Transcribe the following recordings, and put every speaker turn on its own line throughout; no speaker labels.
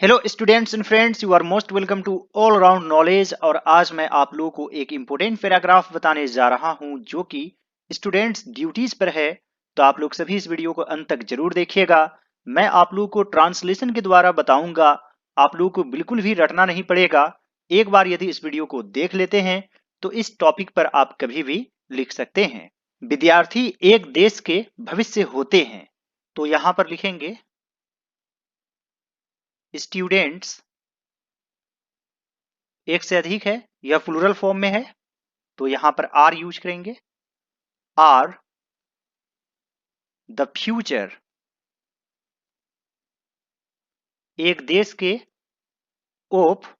Hello students and friends, you are most welcome to all around knowledge. और आज मैं आप लोगों को एक इम्पोर्टेंट पैराग्राफ बताने जा रहा हूं जो कि स्टूडेंट्स ड्यूटीज पर है। तो आप लोग सभी इस वीडियो को अंत तक जरूर देखिएगा। मैं आप लोगों को ट्रांसलेशन के द्वारा बताऊंगा। आप लोगों को बिल्कुल भी रटना नहीं पड़ेगा। एक बार यदि इस वीडियो को देख लेते हैं तो इस टॉपिक पर आप कभी भी लिख सकते हैं। विद्यार्थी एक देश के भविष्य होते हैं। तो यहां पर लिखेंगे स्टूडेंट्स, एक से अधिक है, यह प्लूरल फॉर्म में है तो यहां पर आर यूज करेंगे। आर द फ्यूचर, एक देश के, of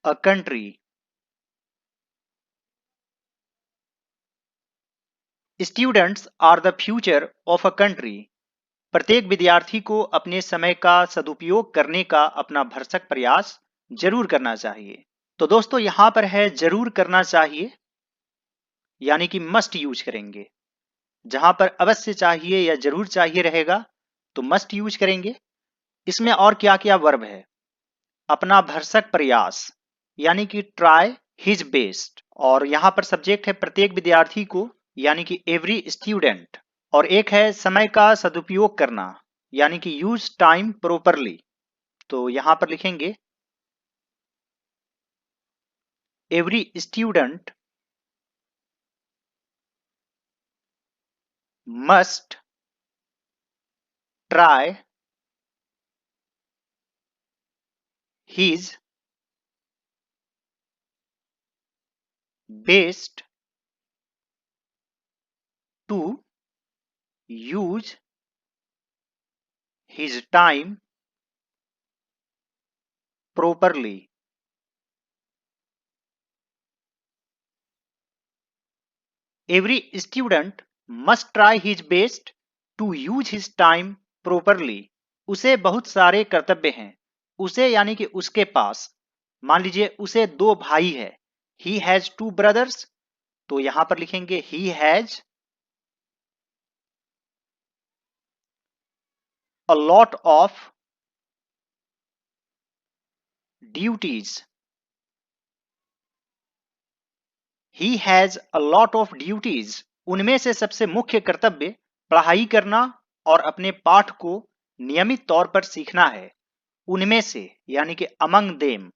a country, students are the future of a country. प्रत्येक विद्यार्थी को अपने समय का सदुपयोग करने का अपना भरसक प्रयास जरूर करना चाहिए। तो दोस्तों यहां पर है जरूर करना चाहिए, यानी कि मस्ट यूज करेंगे। जहां पर अवश्य चाहिए या जरूर चाहिए रहेगा तो मस्ट यूज करेंगे। इसमें और क्या क्या वर्ब है? अपना भरसक प्रयास, यानी कि ट्राई हिज बेस्ट। और यहां पर सब्जेक्ट है प्रत्येक विद्यार्थी को, यानी कि एवरी स्टूडेंट। और एक है समय का सदुपयोग करना, यानी कि यूज टाइम प्रॉपरली। तो यहां पर लिखेंगे every student must try his best to use his time properly. Every student must try his best to use his time properly. उसे बहुत सारे कर्तव्य हैं। उसे यानी कि उसके पास, मान लीजिए उसे दो भाई है। He has two brothers, तो यहां पर लिखेंगे he has a lot of duties. He has a lot of duties. उनमें से सबसे मुख्य कर्तव्य पढ़ाई करना और अपने पाठ को नियमित तौर पर सीखना है। उनमें से यानी कि अमंग देम।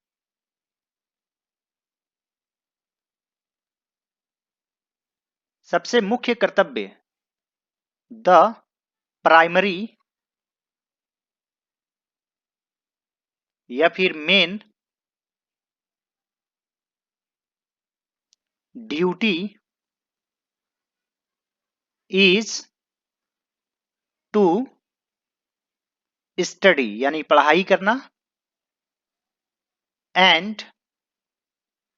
सबसे मुख्य कर्तव्य द प्राइमरी या फिर main duty is to study, यानी पढ़ाई करना, एंड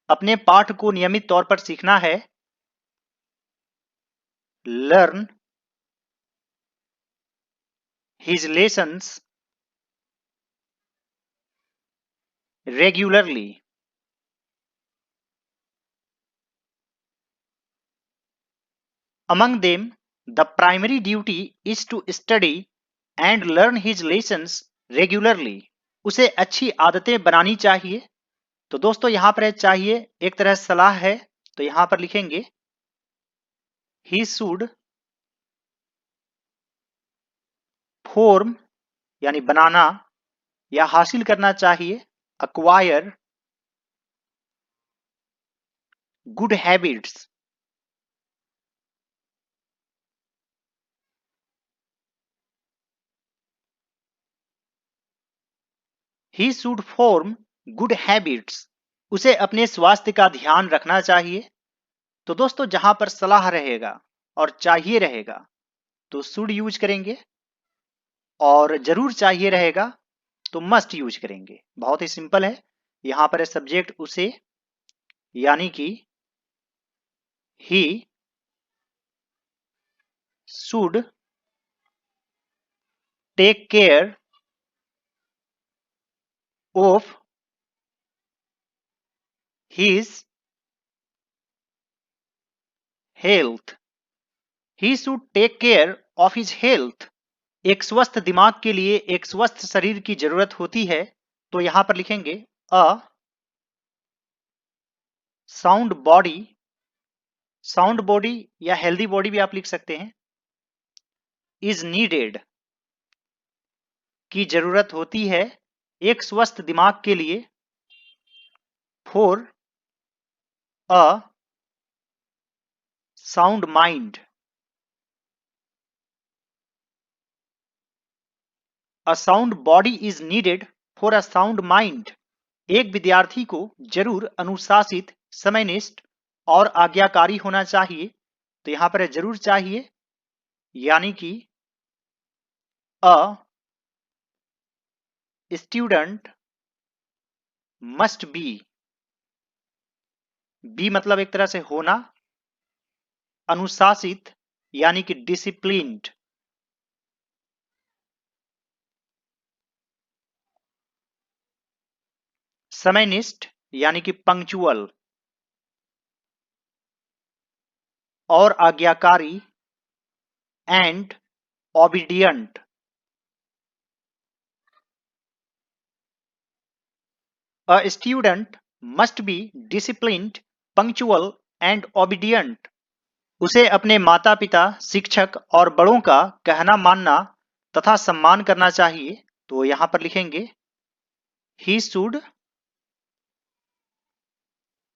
अपने पाठ को नियमित तौर पर सीखना है, learn his lessons regularly. Among them, the primary duty is to study and learn his lessons regularly. उसे अच्छी आदतें बनानी चाहिए। तो दोस्तों यहां पर है चाहिए, एक तरह सलाह है। तो यहां पर लिखेंगे he should form, यानी बनाना या हासिल करना चाहिए, acquire good habits. He should form good habits. उसे अपने स्वास्थ्य का ध्यान रखना चाहिए। तो दोस्तों जहां पर सलाह रहेगा और चाहिए रहेगा तो शुड यूज करेंगे, और जरूर चाहिए रहेगा तो मस्ट यूज करेंगे। बहुत ही सिंपल है। यहां पर है सब्जेक्ट उसे, यानी कि he should take care of his health. He should take care of his health. एक स्वस्थ दिमाग के लिए एक स्वस्थ शरीर की जरूरत होती है, तो यहां पर लिखेंगे a sound body, sound body या हेल्दी बॉडी भी आप लिख सकते हैं, इज नीडेड की जरूरत होती है एक स्वस्थ दिमाग के लिए, for a sound mind, a sound body is needed for a sound mind. एक विद्यार्थी को जरूर अनुशासित, समयनिष्ठ और आज्ञाकारी होना चाहिए, तो यहां पर जरूर चाहिए यानी कि अ स्टूडेंट मस्ट बी मतलब एक तरह से होना, अनुशासित यानी कि डिसिप्लिन्ड, समयनिष्ठ यानी कि पंक्चुअल और आज्ञाकारी and obedient. A student must be disciplined, punctual and obedient. उसे अपने माता पिता, शिक्षक और बड़ों का कहना मानना तथा सम्मान करना चाहिए, तो यहां पर लिखेंगे ही शुड,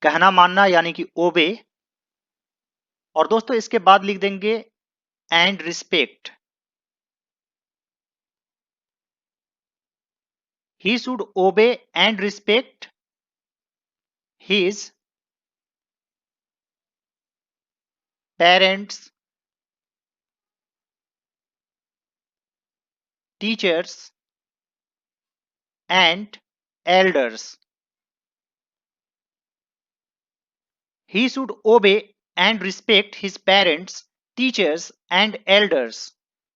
कहना मानना यानी कि ओबे, और दोस्तों इसके बाद लिख देंगे एंड रिस्पेक्ट। ही शुड ओबे and respect his parents, teachers and elders. He should obey and respect his parents, teachers and elders.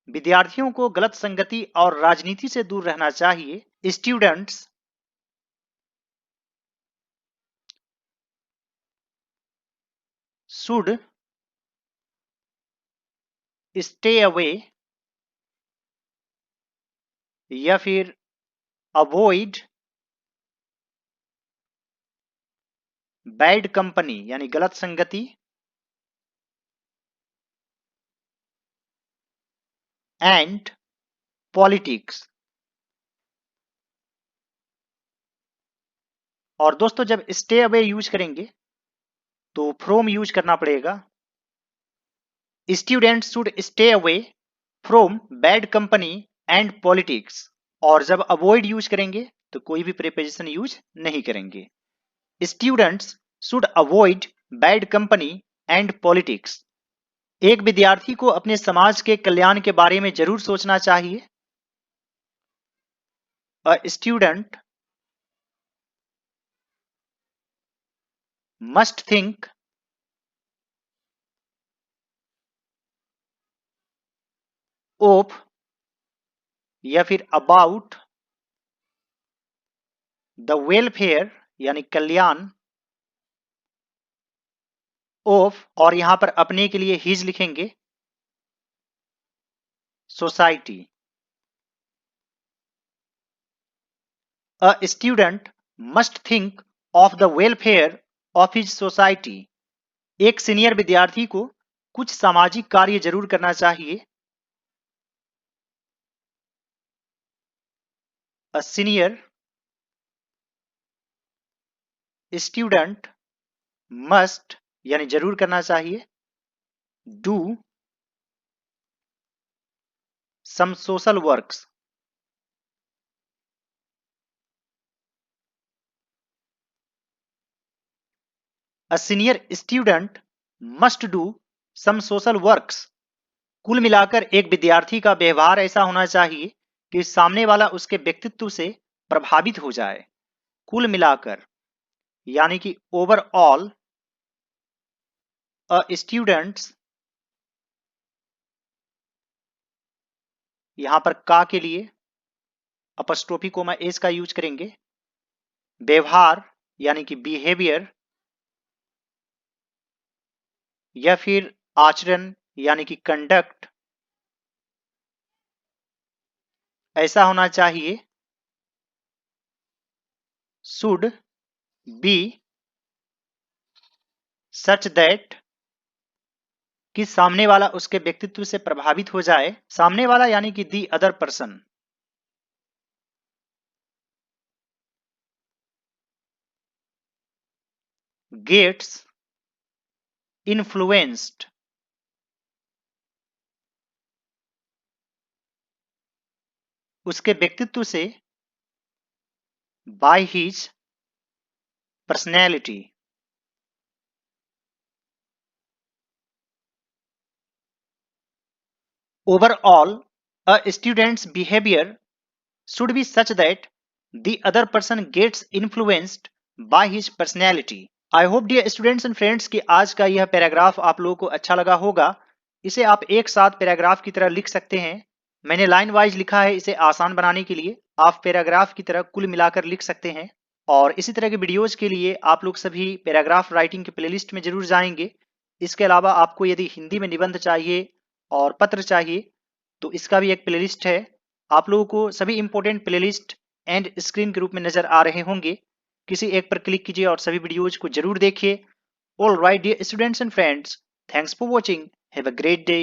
विद्यार्थियों को गलत संगति और राजनीति से दूर रहना चाहिए। स्टूडेंट्स शुड स्टे अवे या फिर अवॉइड बैड कंपनी यानी गलत संगति एंड पॉलिटिक्स। और दोस्तों जब स्टे अवे यूज करेंगे तो फ्रॉम यूज करना पड़ेगा। Students should stay away from bad company and politics. और जब अवॉइड यूज करेंगे तो कोई भी प्रीपोजिशन यूज नहीं करेंगे। Students should avoid bad company and politics. एक विद्यार्थी को अपने समाज के कल्याण के बारे में जरूर सोचना चाहिए। A student must think of या फिर अबाउट द वेलफेयर यानी कल्याण ऑफ, और यहां पर अपने के लिए हिज लिखेंगे, society. A student must think of the welfare of his society. एक सीनियर विद्यार्थी को कुछ सामाजिक कार्य जरूर करना चाहिए। अ सीनियर स्टूडेंट मस्ट यानी जरूर करना चाहिए, do some social works. A senior student must do some social works. कुल मिलाकर एक विद्यार्थी का व्यवहार ऐसा होना चाहिए कि सामने वाला उसके व्यक्तित्व से प्रभावित हो जाए। कुल मिलाकर यानी कि ओवरऑल अ स्टूडेंट्स, यहां पर का के लिए अपस्ट्रोफी कोमा एस का यूज करेंगे। व्यवहार यानी कि बिहेवियर या फिर आचरण यानी कि कंडक्ट ऐसा होना चाहिए, should be such that, कि सामने वाला उसके व्यक्तित्व से प्रभावित हो जाए। सामने वाला यानी कि the other person. Gets influenced, उसके व्यक्तित्व से, by his personality. Overall a student's behavior should be such that the other person gets influenced by his personality. I hope dear students and friends कि आज का यह पैराग्राफ आप लोगों को अच्छा लगा होगा। इसे आप एक साथ पैराग्राफ की तरह लिख सकते हैं। मैंने लाइन वाइज लिखा है इसे आसान बनाने के लिए। आप पैराग्राफ की तरह कुल मिलाकर लिख सकते हैं। और इसी तरह के वीडियोज के लिए आप लोग सभी पैराग्राफ राइटिंग के प्लेलिस्ट में जरूर जाएंगे। इसके अलावा आपको यदि हिंदी में निबंध चाहिए और पत्र चाहिए तो इसका भी एक प्लेलिस्ट है। आप लोगों को सभी इंपॉर्टेंट प्लेलिस्ट एंड स्क्रीन के रूप में नजर आ रहे होंगे। किसी एक पर क्लिक कीजिए और सभी वीडियोज को जरूर देखिए। All right dear students and friends, thanks for watching, have a great day.